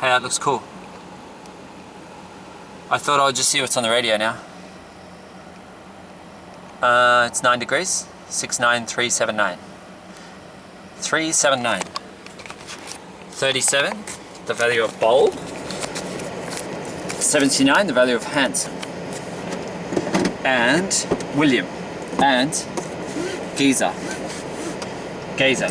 Hey, that looks cool. I thought I would just see what's on the radio now. It's 9 degrees, 69379. 379. 37, the value of bulb. 79, the value of handsome. And William. And Geyser. Geyser.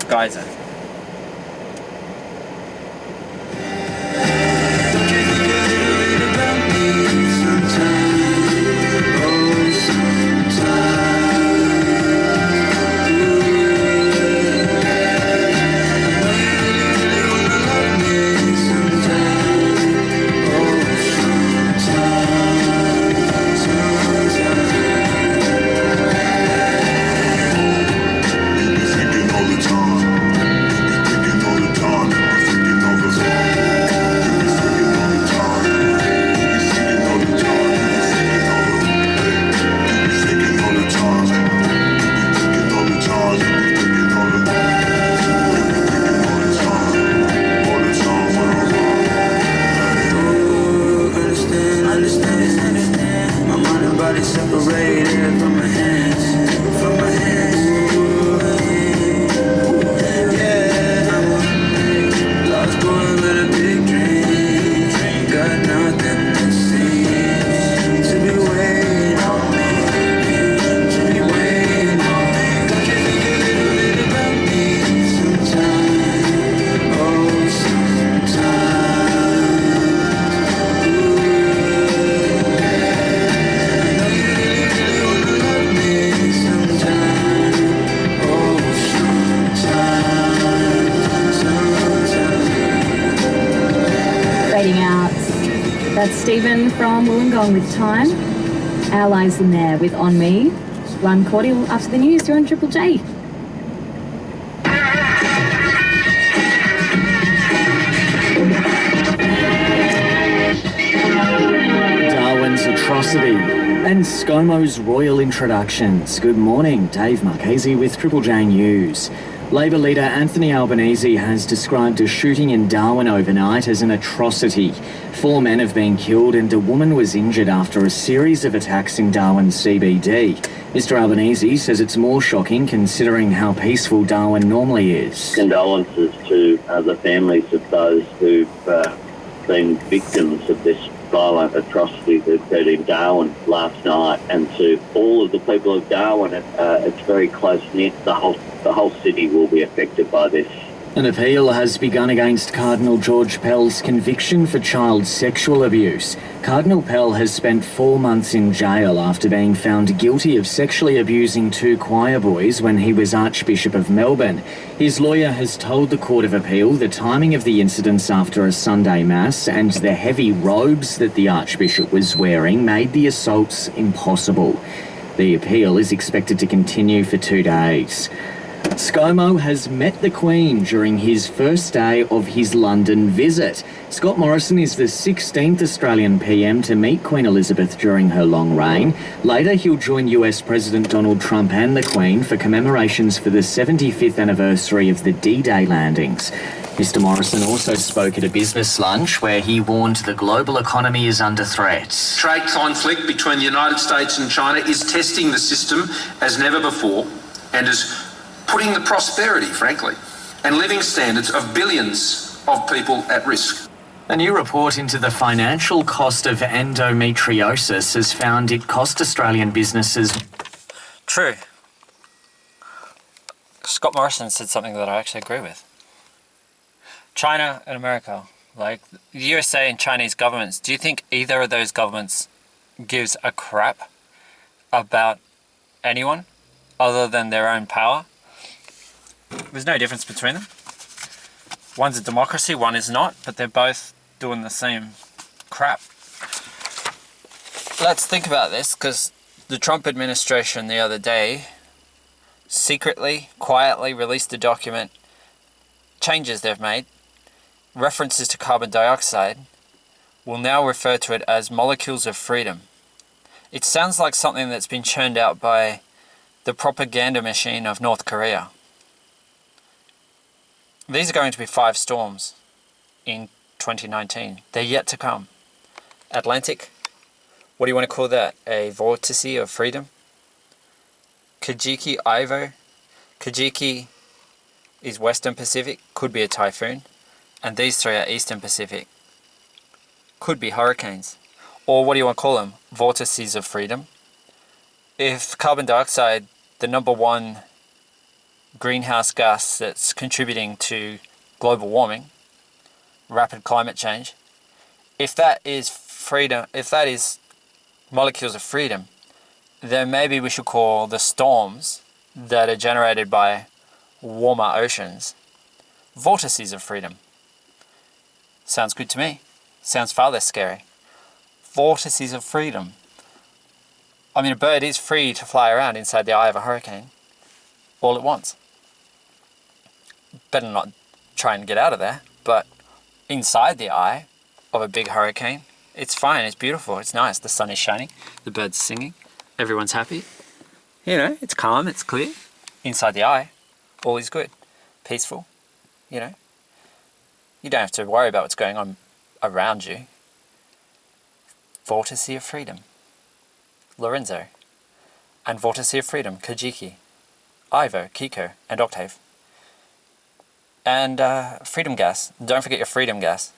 That's Stephen from Wollongong with Time. Our Lives in There with On Me. One cordial after the news. You're on Triple J. Darwin's atrocity and ScoMo's royal introductions. Good morning, Dave Marchese with Triple J News. Labor leader Anthony Albanese has described a shooting in Darwin overnight as an atrocity. 4 men have been killed and a woman was injured after a series of attacks in Darwin CBD. Mr Albanese says it's more shocking considering how peaceful Darwin normally is. Condolences to the families of those who've been victims of this violent atrocity that occurred in Darwin last night, and to all of the people of Darwin. It's very close-knit. The whole city will be affected by this. An appeal has begun against Cardinal George Pell's conviction for child sexual abuse. Cardinal Pell has spent 4 months in jail after being found guilty of sexually abusing 2 choir boys when he was Archbishop of Melbourne. His lawyer has told the Court of Appeal the timing of the incidents after a Sunday Mass and the heavy robes that the Archbishop was wearing made the assaults impossible. The appeal is expected to continue for 2 days. ScoMo has met the Queen during his first day of his London visit. Scott Morrison is the 16th Australian PM to meet Queen Elizabeth during her long reign. Later, he'll join US President Donald Trump and the Queen for commemorations for the 75th anniversary of the D-Day landings. Mr Morrison also spoke at a business lunch where he warned the global economy is under threat. Trade conflict between the United States and China is testing the system as never before and is putting the prosperity, frankly, and living standards of billions of people at risk. A new report into the financial cost of endometriosis has found it cost Australian businesses... True. Scott Morrison said something that I actually agree with. China and America, like the USA and Chinese governments, do you think either of those governments gives a crap about anyone other than their own power? There's no difference between them. One's a democracy, one is not, but they're both doing the same crap. Let's think about this, because the Trump administration the other day secretly, quietly released a document, changes they've made, references to carbon dioxide, will now refer to it as molecules of freedom. It sounds like something that's been churned out by the propaganda machine of North Korea. These are going to be 5 storms in 2019. They're yet to come. Atlantic, what do you want to call that? A vortice of freedom? Kajiki Ivo. Kajiki is Western Pacific, could be a typhoon. And these three are Eastern Pacific, could be hurricanes. Or what do you want to call them? Vortices of freedom. If carbon dioxide, the number one greenhouse gas that's contributing to global warming, rapid climate change, if that is freedom, if that is molecules of freedom, then maybe we should call the storms that are generated by warmer oceans vortices of freedom. Sounds good to me. Sounds far less scary. Vortices of freedom. I mean, a bird is free to fly around inside the eye of a hurricane all it wants. Better not try and get out of there, but inside the eye of a big hurricane, it's fine, it's beautiful, it's nice. The sun is shining, the birds are singing, everyone's happy. You know, it's calm, it's clear. Inside the eye, all is good, peaceful, you know. You don't have to worry about what's going on around you. Vortice of freedom. Lorenzo. And vortice of freedom, Kajiki, Ivo, Kiko, and Octave. And freedom gas. Don't forget your freedom gas.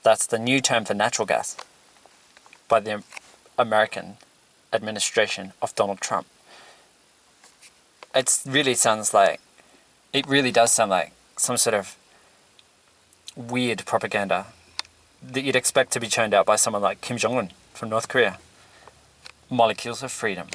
That's the new term for natural gas by the American administration of Donald Trump. It really does sound like some sort of weird propaganda that you'd expect to be churned out by someone like Kim Jong-un from North Korea. Molecules of freedom.